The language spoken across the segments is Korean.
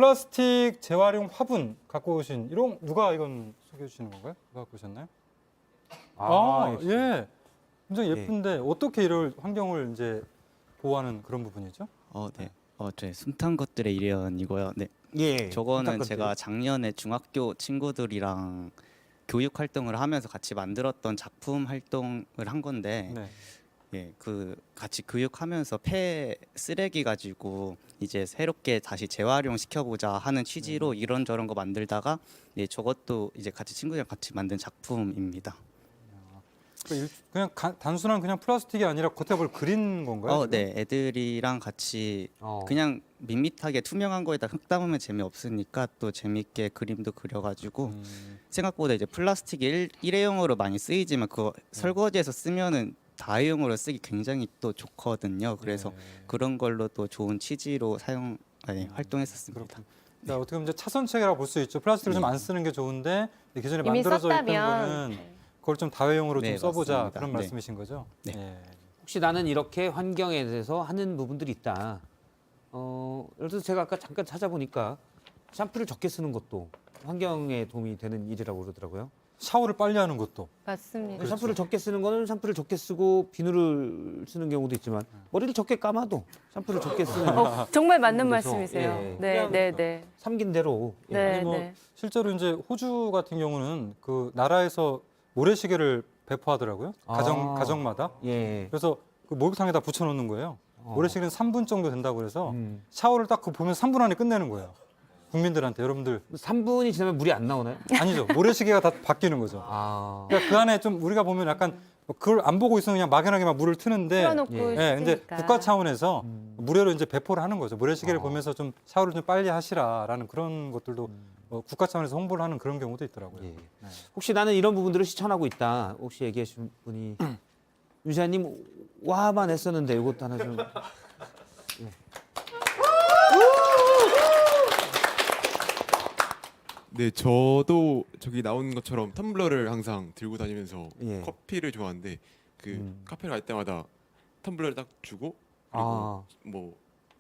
플라스틱 재활용 화분 갖고 오신 이런 누가 이건 소개해 주시는 건가요? 누가 갖고 오셨나요? 예. 굉장히 예쁜데 어떻게 이럴 환경을 이제 보호하는 그런 부분이죠? 네. 제 숨탄 것들의 일련이고요. 네. 예. 저거는 제가 작년에 중학교 친구들이랑 교육 활동을 하면서 같이 만들었던 작품 활동을 한 건데, 네. 예, 그 같이 교육하면서 폐 쓰레기 가지고 이제 새롭게 다시 재활용 시켜보자 하는 취지로 이런저런 거 만들다가, 예, 저것도 이제 같이 친구들이랑 같이 만든 작품입니다. 그냥 단순한 그냥 플라스틱이 아니라 겉에 뭘 그린 건가요? 지금? 네, 애들이랑 같이 그냥 밋밋하게 투명한 거에다 흙 담으면 재미없으니까 또 재밌게 그림도 그려가지고 생각보다 이제 플라스틱이 일회용으로 많이 쓰이지만 그거 설거지에서 쓰면은 다회용으로 쓰기 굉장히 또 좋거든요. 그래서 그런 걸로 또 좋은 취지로 활동했었습니다. 그러니까 어떻게 보면 이제 차선책이라고 볼 수 있죠. 플라스틱을 좀 안 쓰는 게 좋은데 기존에 이미 만들어져 있던 썼다면. 거는 그걸 좀 다회용으로 좀 네, 써보자 맞습니다. 그런 네. 말씀이신 거죠? 네. 예. 혹시 나는 이렇게 환경에 대해서 하는 부분들이 있다. 예를 들어서 제가 아까 잠깐 찾아보니까 샴푸를 적게 쓰는 것도 환경에 도움이 되는 일이라고 그러더라고요. 샤워를 빨리 하는 것도. 맞습니다. 그렇죠. 샴푸를 적게 쓰는 거는 샴푸를 적게 쓰고 비누를 쓰는 경우도 있지만 머리를 적게 감아도 샴푸를 적게 쓰는 정말 맞는 그래서, 말씀이세요. 예. 네, 그냥 네, 네. 삼긴 대로 네, 아니 뭐 네. 실제로 이제 호주 같은 경우는 그 나라에서 모래시계를 배포하더라고요. 가정마다. 예. 그래서 그 목욕탕에다 붙여놓는 거예요. 모래시계는 3분 정도 된다고 그래서 음. 샤워를 딱 그 보면 3분 안에 끝내는 거예요. 국민들한테 여러분들 3분이 지나면 물이 안 나오나요? 아니죠. 모래시계가 다 바뀌는 거죠. 그러니까 그 안에 좀 우리가 보면 약간 그걸 안 보고 있으면 그냥 막연하게 막 물을 트는데 틀어놓고 예, 근데 쓰니까. 국가 차원에서 무료로 이제 배포를 하는 거죠. 모래시계를 보면서 좀 샤워를 좀 빨리 하시라라는 그런 것들도 국가 차원에서 홍보를 하는 그런 경우도 있더라고요. 예. 혹시 나는 이런 부분들을 실천하고 있다. 혹시 얘기해 주신 분이 유시아님 와만 했었는데 이것도 하나 좀. 네, 저도 저기 나온 것처럼 텀블러를 항상 들고 다니면서 예. 커피를 좋아하는데 그 카페를 갈 때마다 텀블러를 딱 주고 그리고 아. 뭐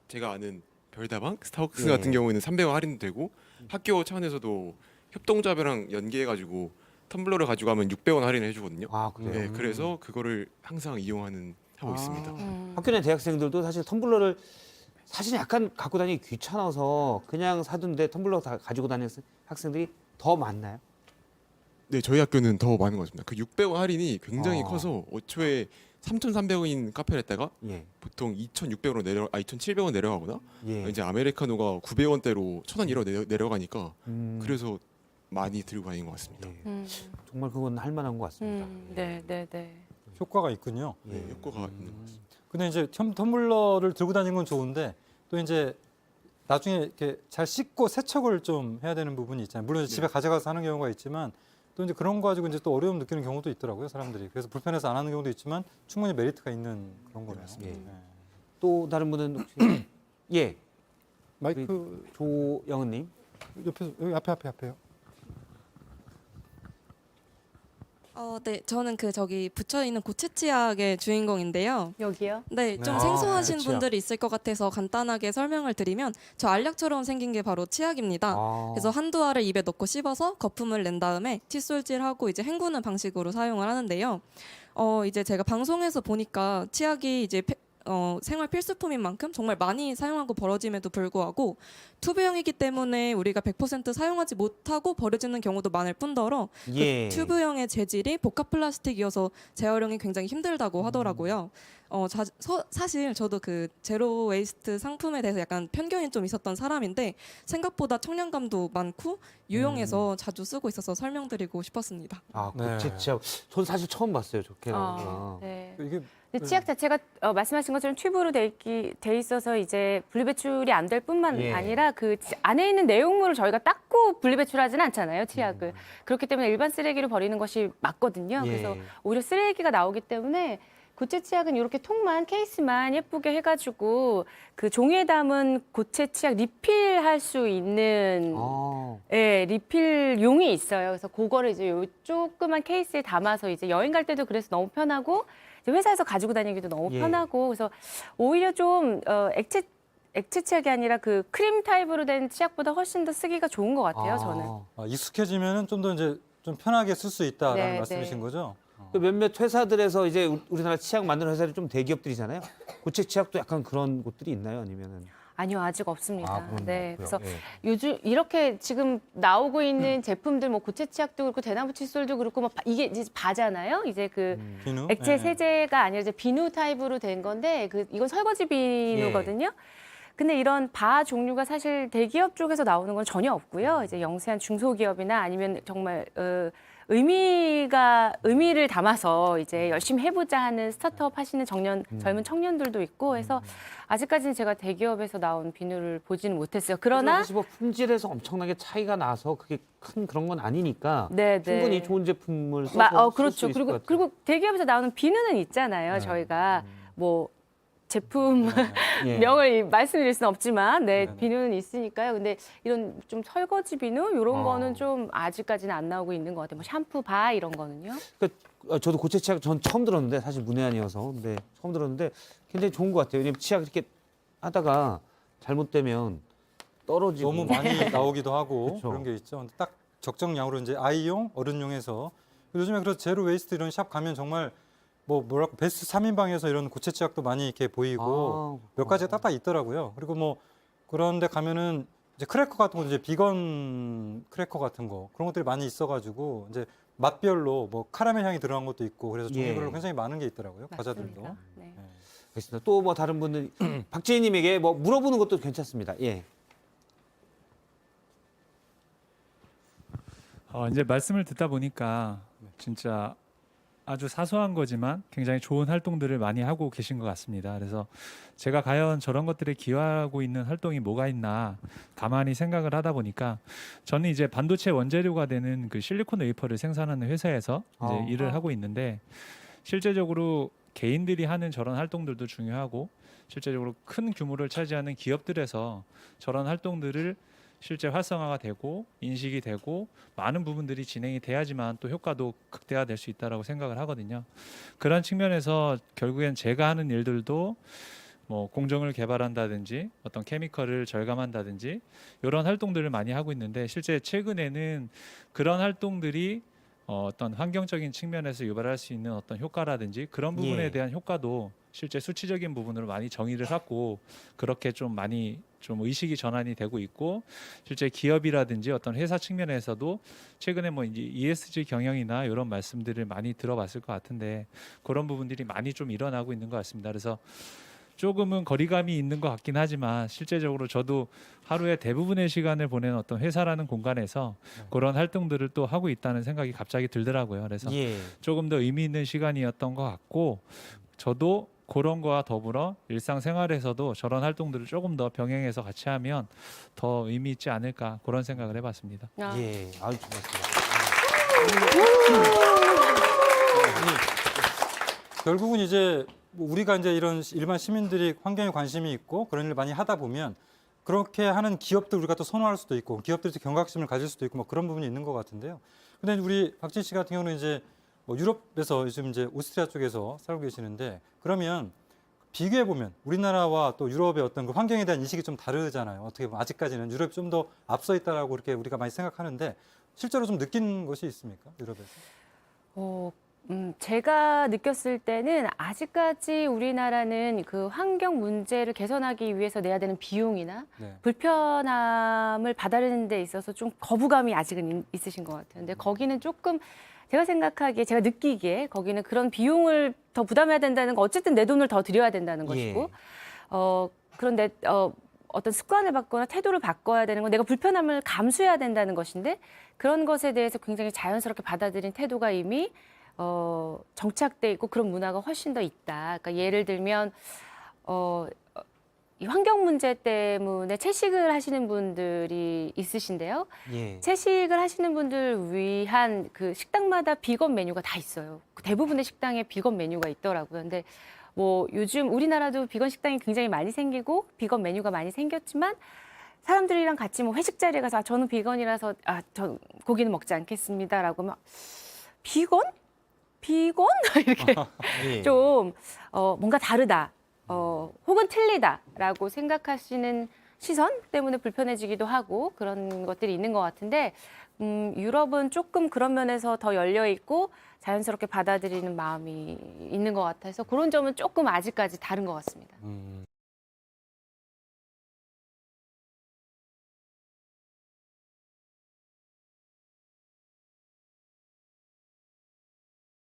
제가 아는 별다방, 스타벅스 예. 같은 경우에는 300원 할인되고 학교 차원에서도 협동조합이랑 연계해가지고 텀블러를 가지고 가면 600원 할인을 해주거든요. 아 그래요. 네, 그래서 그거를 항상 하고 있습니다. 학교 내 대학생들도 사실 텀블러를 사실 약간 갖고 다니기 귀찮아서 그냥 사둔데 텀블러 다 가지고 다니는 학생들이 더 많나요? 네, 저희 학교는 더 많은 것 같습니다. 그 600원 할인이 굉장히 아. 커서 애초에 3,300원인 카페를 했다가 예. 보통 2,600원으로 2,700원 내려가거나 예. 이제 아메리카노가 900원대로 1,000원 이러 내려가니까 음. 그래서 많이 들고 다니는 것 같습니다. 예. 정말 그건 할 만한 것 같습니다. 네, 네, 네. 효과가 있군요. 네, 효과가 있는 것 같습니다. 근데 이제 텀블러를 들고 다니는 건 좋은데 또 이제 나중에 이렇게 잘 씻고 세척을 좀 해야 되는 부분이 있잖아요. 물론 이제 집에 가져가서 하는 경우가 있지만 또 이제 그런 거 가지고 이제 또 어려움 느끼는 경우도 있더라고요, 사람들이. 그래서 불편해서 안 하는 경우도 있지만 충분히 메리트가 있는 그런 거네요. 맞습니다. 네. 또 다른 분은 혹시 예 마이크 조영은님. 옆에서 여기 앞에요. 네, 저는 저기 붙여 있는 고체 치약의 주인공인데요. 여기요? 네, 좀 네. 생소하신 고체 치약. 분들이 있을 것 같아서 간단하게 설명을 드리면 저 알약처럼 생긴 게 바로 치약입니다. 그래서 한두 알을 입에 넣고 씹어서 거품을 낸 다음에 칫솔질하고 이제 헹구는 방식으로 사용을 하는데요. 이제 제가 방송에서 보니까 치약이 이제 생활 필수품인 만큼 정말 많이 사용하고 버려짐에도 불구하고 튜브형이기 때문에 우리가 100% 사용하지 못하고 버려지는 경우도 많을 뿐더러 예. 그 튜브형의 재질이 복합 플라스틱이어서 재활용이 굉장히 힘들다고 하더라고요. 사실 저도 그 제로 웨이스트 상품에 대해서 약간 편견이 좀 있었던 사람인데 생각보다 청량감도 많고 유용해서 자주 쓰고 있어서 설명드리고 싶었습니다. 아 네. 고체 치약. 저는 사실 처음 봤어요. 좋게 나온 아, 거. 네. 이게 근데 치약 자체가 말씀하신 것처럼 튜브로 돼 있어서 이제 분리배출이 안 될 뿐만 예. 아니라 그 안에 있는 내용물을 저희가 닦고 분리배출하지는 않잖아요, 치약을. 그렇기 때문에 일반 쓰레기로 버리는 것이 맞거든요. 예. 그래서 오히려 쓰레기가 나오기 때문에 고체 치약은 이렇게 통만 케이스만 예쁘게 해가지고 그 종이에 담은 고체 치약 리필할 수 있는 예, 리필용이 있어요. 그래서 그거를 이제 요 조그만 케이스에 담아서 이제 여행 갈 때도 그래서 너무 편하고 이제 회사에서 가지고 다니기도 너무 예. 편하고 그래서 오히려 좀 액체 액체 치약이 아니라 그 크림 타입으로 된 치약보다 훨씬 더 쓰기가 좋은 것 같아요. 저는. 익숙해지면은 좀 더 이제 좀 편하게 쓸 수 있다라는 네, 말씀이신 네. 거죠? 그 몇몇 회사들에서 이제 우리나라 치약 만드는 회사들이 좀 대기업들이잖아요. 고체 치약도 약간 그런 곳들이 있나요? 아니면은? 아니요, 아직 없습니다. 그런 네, 거고요. 그래서 예. 요즘 이렇게 지금 나오고 있는 제품들, 뭐 고체 치약도 그렇고 대나무 칫솔도 그렇고, 뭐 이게 이제 바잖아요. 이제 그 비누? 액체 예. 세제가 아니라 이제 비누 타입으로 된 건데, 이건 설거지 비누거든요. 근데 이런 바 종류가 사실 대기업 쪽에서 나오는 건 전혀 없고요. 이제 영세한 중소기업이나 아니면 정말 의미를 담아서 이제 열심히 해보자 하는 스타트업 하시는 젊은 청년들도 있고 해서 아직까지는 제가 대기업에서 나온 비누를 보지는 못했어요. 그러나 사실 뭐 품질에서 엄청나게 차이가 나서 그게 큰 그런 건 아니니까 네, 충분히 네. 좋은 제품을 써서 쓸 수 그렇죠. 있을 것 같아요. 그리고 대기업에서 나오는 비누는 있잖아요. 저희가 뭐 제품 예. 명을 말씀드릴 수는 없지만, 네, 네네. 비누는 있으니까요. 근데 이런 좀 설거지 비누 이런 거는 좀 아직까지는 안 나오고 있는 것 같아요. 뭐 샴푸, 바 이런 거는요. 그러니까 저도 고체 치약 전 처음 들었는데 사실 문외한이어서 근데 처음 들었는데 굉장히 좋은 것 같아요. 왜냐면 치약 이렇게 하다가 잘못되면 떨어지고 너무 많이 나오기도 하고 그쵸. 그런 게 있죠. 근데 딱 적정량으로 이제 아이용, 어른용해서 요즘에 그래서 제로 웨이스트 이런 샵 가면 정말 뭐랄까 베스트 3인방에서 이런 고체 치약도 많이 이렇게 보이고 몇 가지가 딱딱 있더라고요. 그리고 뭐 그런 데 가면은 이제 크래커 같은 것도 이제 비건 크래커 같은 거 그런 것들이 많이 있어가지고 이제 맛별로 뭐 카라멜 향이 들어간 것도 있고 그래서 종류별로 예. 굉장히 많은 게 있더라고요. 과자들도. 맞습니다. 네. 알겠습니다. 또 뭐 다른 분들 박재희님에게 뭐 물어보는 것도 괜찮습니다. 예. 이제 말씀을 듣다 보니까 진짜 아주 사소한 거지만 굉장히 좋은 활동들을 많이 하고 계신 것 같습니다. 그래서 제가 과연 저런 것들에 기여하고 있는 활동이 뭐가 있나 가만히 생각을 하다 보니까 저는 이제 반도체 원재료가 되는 그 실리콘 웨이퍼를 생산하는 회사에서 이제 일을 하고 있는데 실제적으로 개인들이 하는 저런 활동들도 중요하고 실제적으로 큰 규모를 차지하는 기업들에서 저런 활동들을 실제 활성화가 되고 인식이 되고 많은 부분들이 진행이 돼야지만 또 효과도 극대화될 수 있다라고 생각을 하거든요. 그런 측면에서 결국엔 제가 하는 일들도 뭐 공정을 개발한다든지 어떤 케미컬을 절감한다든지 이런 활동들을 많이 하고 있는데 실제 최근에는 그런 활동들이 어떤 환경적인 측면에서 유발할 수 있는 어떤 효과라든지 그런 부분에 예. 대한 효과도 실제 수치적인 부분으로 많이 정의를 하고 그렇게 좀 많이 좀 의식이 전환이 되고 있고 실제 기업이라든지 어떤 회사 측면에서도 최근에 뭐 이제 ESG 경영이나 이런 말씀들을 많이 들어봤을 것 같은데 그런 부분들이 많이 좀 일어나고 있는 것 같습니다. 그래서 조금은 거리감이 있는 것 같긴 하지만 실제적으로 저도 하루에 대부분의 시간을 보내는 어떤 회사라는 공간에서 그런 활동들을 또 하고 있다는 생각이 갑자기 들더라고요. 그래서 예. 조금 더 의미 있는 시간이었던 것 같고 저도 그런 거와 더불어 일상생활에서도 저런 활동들을 조금 더 병행해서 같이 하면 더 의미 있지 않을까 그런 생각을 해봤습니다. 예. 아주 좋았습니다. 결국은 이제 뭐 우리가 이제 이런 일반 시민들이 환경에 관심이 있고 그런 일을 많이 하다 보면 그렇게 하는 기업들 우리가 또 선호할 수도 있고 기업들이 또 경각심을 가질 수도 있고 뭐 그런 부분이 있는 것 같은데요. 근데 우리 박진 씨 같은 경우는 이제 뭐 유럽에서 요즘 이제 오스트리아 쪽에서 살고 계시는데 그러면 비교해 보면 우리나라와 또 유럽의 어떤 그 환경에 대한 인식이 좀 다르잖아요. 어떻게 보면 아직까지는 유럽이 좀 더 앞서 있다라고 이렇게 우리가 많이 생각하는데 실제로 좀 느낀 것이 있습니까? 유럽에서? 제가 느꼈을 때는 아직까지 우리나라는 그 환경 문제를 개선하기 위해서 내야 되는 비용이나 네. 불편함을 받아내는 데 있어서 좀 거부감이 아직은 있으신 것 같아요. 근데 거기는 조금 제가 생각하기에, 제가 느끼기에 거기는 그런 비용을 더 부담해야 된다는 거, 어쨌든 내 돈을 더 들여야 된다는 것이고, 그런데 어떤 습관을 바꾸거나 태도를 바꿔야 되는 건 내가 불편함을 감수해야 된다는 것인데 그런 것에 대해서 굉장히 자연스럽게 받아들인 태도가 이미 정착돼 있고 그런 문화가 훨씬 더 있다. 그러니까 예를 들면 이 환경 문제 때문에 채식을 하시는 분들이 있으신데요. 예. 채식을 하시는 분들 위한 그 식당마다 비건 메뉴가 다 있어요. 대부분의 식당에 비건 메뉴가 있더라고요. 근데 뭐 요즘 우리나라도 비건 식당이 굉장히 많이 생기고 비건 메뉴가 많이 생겼지만 사람들이랑 같이 뭐 회식 자리에 가서 저는 비건이라서 저 고기는 먹지 않겠습니다라고 막 비건? 비건? 이렇게 예. 좀 뭔가 다르다. 혹은 틀리다라고 생각하시는 시선 때문에 불편해지기도 하고 그런 것들이 있는 것 같은데 유럽은 조금 그런 면에서 더 열려 있고 자연스럽게 받아들이는 마음이 있는 것 같아서 그런 점은 조금 아직까지 다른 것 같습니다.